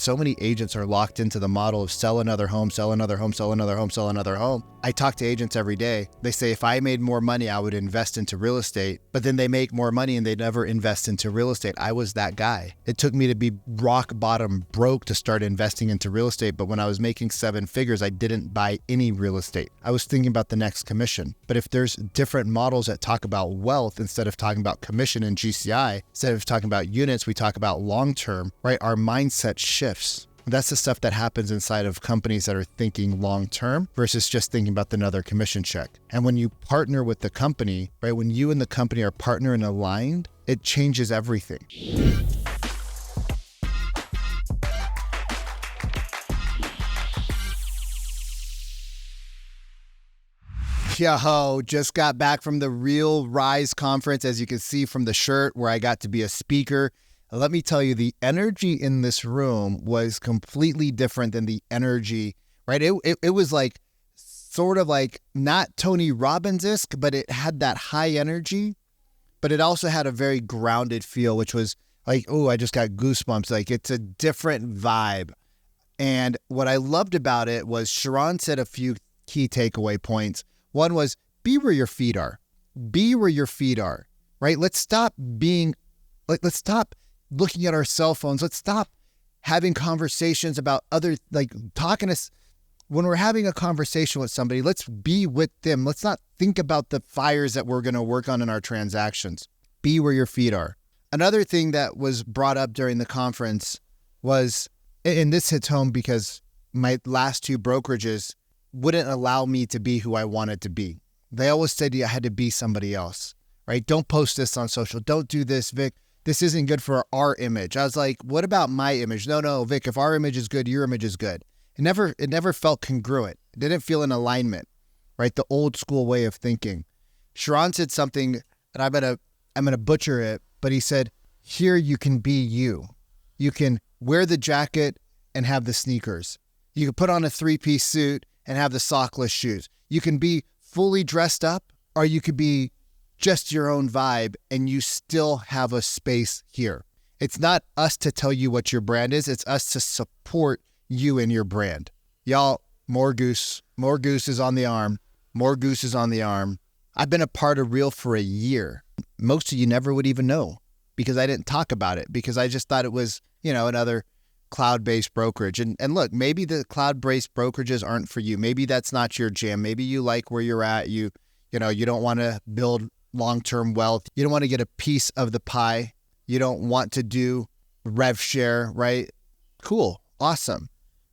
so many agents are locked into the model of sell another home, sell another home, sell another home, sell another home. I talk to agents every day. They say, if I made more money, I would invest into real estate, but then they make more money and they never invest into real estate. I was that guy. It took me to be rock bottom broke to start investing into real estate. But when I was making 7 figures, I didn't buy any real estate. I was thinking about the next commission. But if there's different models that talk about wealth instead of talking about commission and GCI, instead of talking about units, we talk about long-term, right? Our mindset shifts. That's the stuff that happens inside of companies that are thinking long-term versus just thinking about another commission check. And when you partner with the company, right? When you and the company are partner and aligned, it changes everything. Yo, just got back from the Real Rise conference, as you can see from the shirt, where I got to be a speaker. Let me tell you, the energy in this room was completely different than the energy, right? It was like, sort of like not Tony Robbins-esque, but it had that high energy, but it also had a very grounded feel, which was like, oh, I just got goosebumps. Like, it's a different vibe. And what I loved about it was Sharon said a few key takeaway points. One was, be where your feet are. Be where your feet are, right? Let's stop looking at our cell phones. Let's stop having conversations about when we're having a conversation with somebody, let's be with them. Let's not think about the fires that we're going to work on in our transactions. Be where your feet are. Another thing that was brought up during the conference was, and this hits home because my last 2 brokerages wouldn't allow me to be who I wanted to be. They always said I had to be somebody else, right? Don't post this on social. Don't do this, Vic. This isn't good for our image. I was like, what about my image? No, Vic, if our image is good, your image is good. It never felt congruent. It didn't feel in alignment, right? The old school way of thinking. Sharon said something, and I'm gonna butcher it, but he said, here you can be you. You can wear the jacket and have the sneakers. You can put on a 3-piece suit and have the sockless shoes. You can be fully dressed up, or you could be just your own vibe and you still have a space here. It's not us to tell you what your brand is. It's us to support you and your brand. Y'all, more goose is on the arm. More goose is on the arm. I've been a part of Real for a year. Most of you never would even know because I didn't talk about it because I just thought it was, another cloud-based brokerage. And look, maybe the cloud-based brokerages aren't for you. Maybe that's not your jam. Maybe you like where you're at. You don't want to build long-term wealth. You don't want to get a piece of the pie. You don't want to do rev share, right? Cool. Awesome.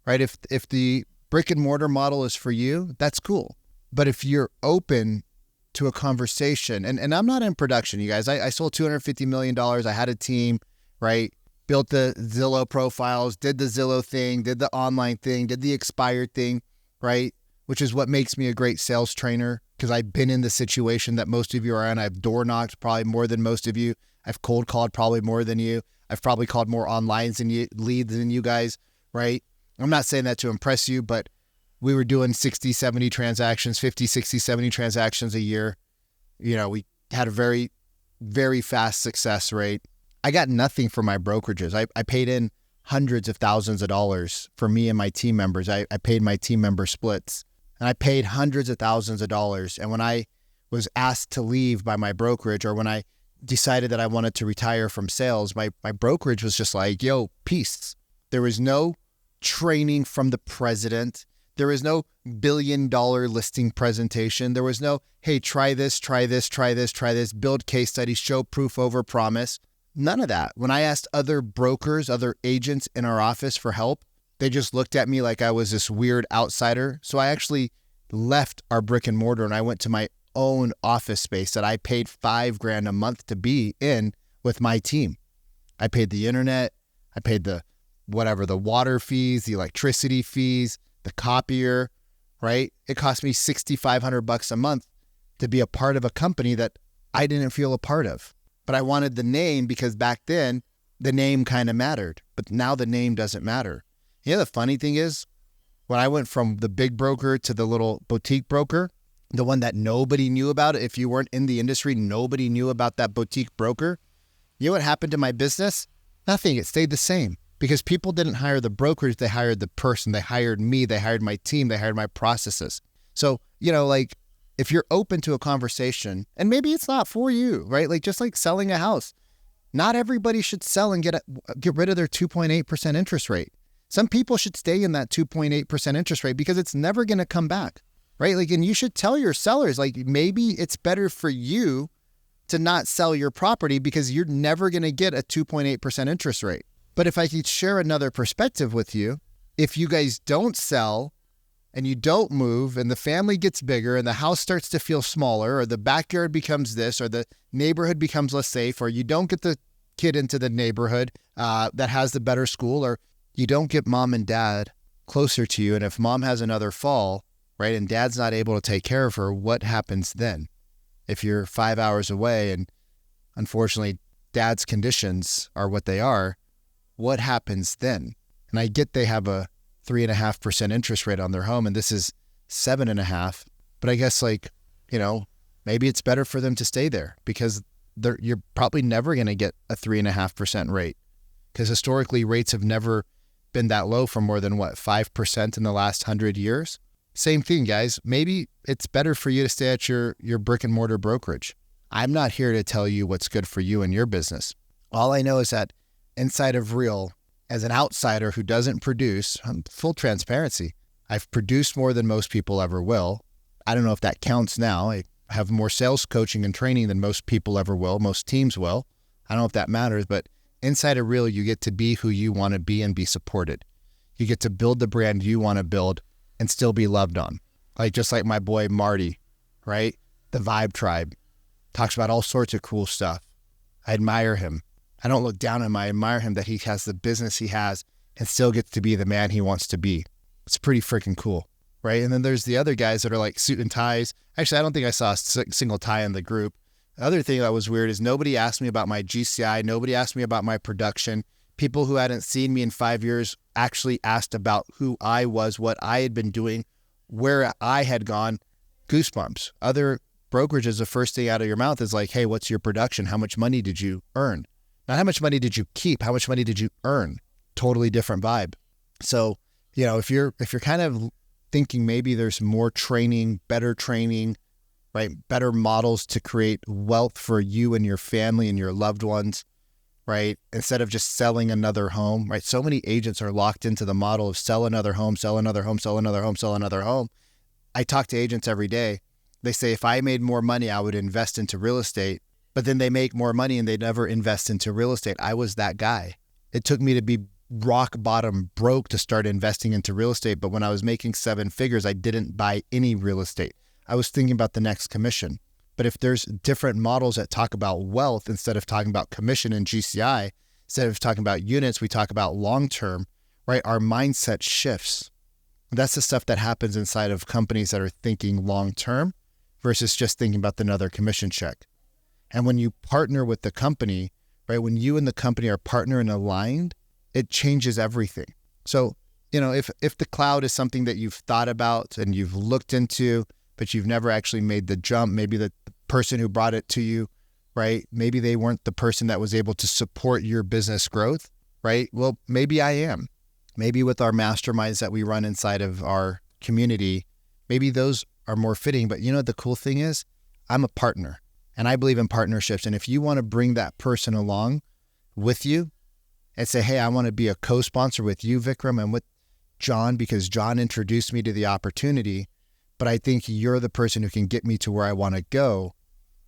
Right? If the brick and mortar model is for you, that's cool. But if you're open to a conversation, and I'm not in production, you guys, I sold $250 million. I had a team, right? Built the Zillow profiles, did the Zillow thing, did the online thing, did the expired thing, right? Which is what makes me a great sales trainer because I've been in the situation that most of you are in. I've door knocked probably more than most of you. I've cold called probably more than you. I've probably called more leads than you guys, right? I'm not saying that to impress you, but we were doing 60, 70 transactions, 50, 60, 70 transactions a year. We had a very, very fast success rate. I got nothing for my brokerages. I paid in hundreds of thousands of dollars for me and my team members. I paid my team member splits and I paid hundreds of thousands of dollars. And when I was asked to leave by my brokerage or when I decided that I wanted to retire from sales, my brokerage was just like, yo, peace. There was no training from the president. There was no $1 billion listing presentation. There was no, hey, try this, build case studies, show proof over promise. None of that. When I asked other brokers, other agents in our office for help, they just looked at me like I was this weird outsider. So I actually left our brick and mortar and I went to my own office space that I paid $5,000 a month to be in with my team. I paid the internet. I paid the water fees, the electricity fees, the copier, right? It cost me $6,500 a month to be a part of a company that I didn't feel a part of. But I wanted the name because back then the name kind of mattered, but now the name doesn't matter. The funny thing is when I went from the big broker to the little boutique broker, the one that nobody knew about, if you weren't in the industry, nobody knew about that boutique broker. You know what happened to my business? Nothing. It stayed the same because people didn't hire the brokerage. They hired the person. They hired me. They hired my team. They hired my processes. So, like if you're open to a conversation, and maybe it's not for you, right? Like just like selling a house, not everybody should sell and get rid of their 2.8% interest rate. Some people should stay in that 2.8% interest rate because it's never going to come back, right? Like, and you should tell your sellers, like, maybe it's better for you to not sell your property because you're never going to get a 2.8% interest rate. But if I could share another perspective with you, if you guys don't sell and you don't move and the family gets bigger and the house starts to feel smaller, or the backyard becomes this, or the neighborhood becomes less safe, or you don't get the kid into the neighborhood that has the better school, or you don't get mom and dad closer to you. And if mom has another fall, right, and dad's not able to take care of her, what happens then? If you're 5 hours away and unfortunately dad's conditions are what they are, what happens then? And I get they have a 3.5% interest rate on their home, and this is 7.5%. But I guess maybe it's better for them to stay there because you're probably never going to get a 3.5% rate, because historically rates have never been that low for more than 5% in the last 100 years. Same thing, guys. Maybe it's better for you to stay at your brick and mortar brokerage. I'm not here to tell you what's good for you and your business. All I know is that inside of Real, as an outsider who doesn't produce, full transparency, I've produced more than most people ever will. I don't know if that counts now. I have more sales coaching and training than most people ever will. Most teams will. I don't know if that matters, but inside of Real, you get to be who you want to be and be supported. You get to build the brand you want to build and still be loved on. Just like my boy Marty, right? The Vibe Tribe talks about all sorts of cool stuff. I admire him. I don't look down on him. I admire him that he has the business he has and still gets to be the man he wants to be. It's pretty freaking cool, right? And then there's the other guys that are like suit and ties. Actually, I don't think I saw a single tie in the group. The other thing that was weird is nobody asked me about my GCI. Nobody asked me about my production. People who hadn't seen me in 5 years actually asked about who I was, what I had been doing, where I had gone. Goosebumps. Other brokerages, the first thing out of your mouth is like, hey, what's your production? How much money did you earn? Not how much money did you keep? How much money did you earn? Totally different vibe. So, if you're kind of thinking maybe there's more training, right? Better models to create wealth for you and your family and your loved ones, right? Instead of just selling another home, right? So many agents are locked into the model of sell another home, sell another home, sell another home, sell another home. I talk to agents every day. They say, if I made more money, I would invest into real estate. But then they make more money and they never invest into real estate. I was that guy. It took me to be rock bottom broke to start investing into real estate. But when I was making 7 figures, I didn't buy any real estate. I was thinking about the next commission. But if there's different models that talk about wealth instead of talking about commission and GCI, instead of talking about units, we talk about long-term, right? Our mindset shifts. That's the stuff that happens inside of companies that are thinking long-term versus just thinking about another commission check. And when you partner with the company, right, when you and the company are partner and aligned, it changes everything. So, if the cloud is something that you've thought about and you've looked into, but you've never actually made the jump, maybe the person who brought it to you, right, maybe they weren't the person that was able to support your business growth, right? Well, maybe I am. Maybe with our masterminds that we run inside of our community, maybe those are more fitting. But the cool thing is, I'm a partner. And I believe in partnerships. And if you want to bring that person along with you and say, hey, I want to be a co-sponsor with you, Vikram, and with John, because John introduced me to the opportunity, but I think you're the person who can get me to where I want to go.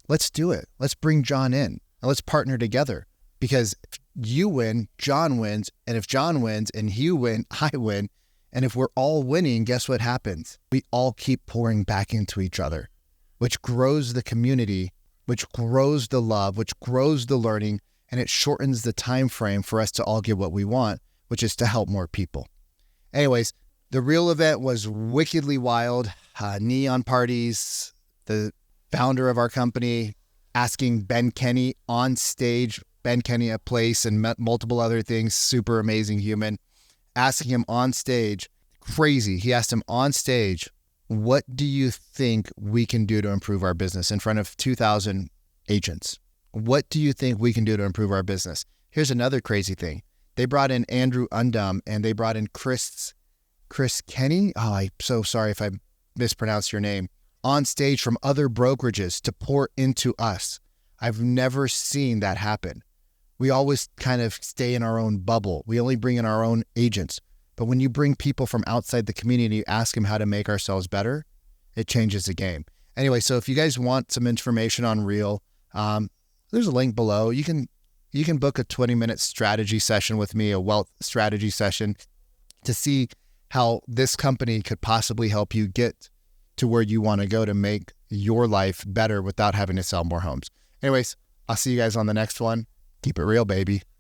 Let's do it. Let's bring John in and let's partner together, because if you win, John wins. And if John wins and you win, I win. And if we're all winning, guess what happens? We all keep pouring back into each other, which grows the community, which grows the love, which grows the learning, and it shortens the time frame for us to all get what we want, which is to help more people. Anyways, the Real event was wickedly wild. Neon parties, the founder of our company asking Ben Kenny on stage, Ben Kenny a place and multiple other things, super amazing human, asking him on stage, crazy. He asked him on stage, what do you think we can do to improve our business in front of 2,000 agents? What do you think we can do to improve our business? Here's another crazy thing. They brought in Andrew Undum and they brought in Chris Kenny. Oh, I'm so sorry if I mispronounced your name. On stage from other brokerages to pour into us. I've never seen that happen. We always kind of stay in our own bubble. We only bring in our own agents. But when you bring people from outside the community, you ask them how to make ourselves better, it changes the game. Anyway, so if you guys want some information on Real, there's a link below. You can book a 20-minute strategy session with me, a wealth strategy session, to see how this company could possibly help you get to where you want to go to make your life better without having to sell more homes. Anyways, I'll see you guys on the next one. Keep it real, baby.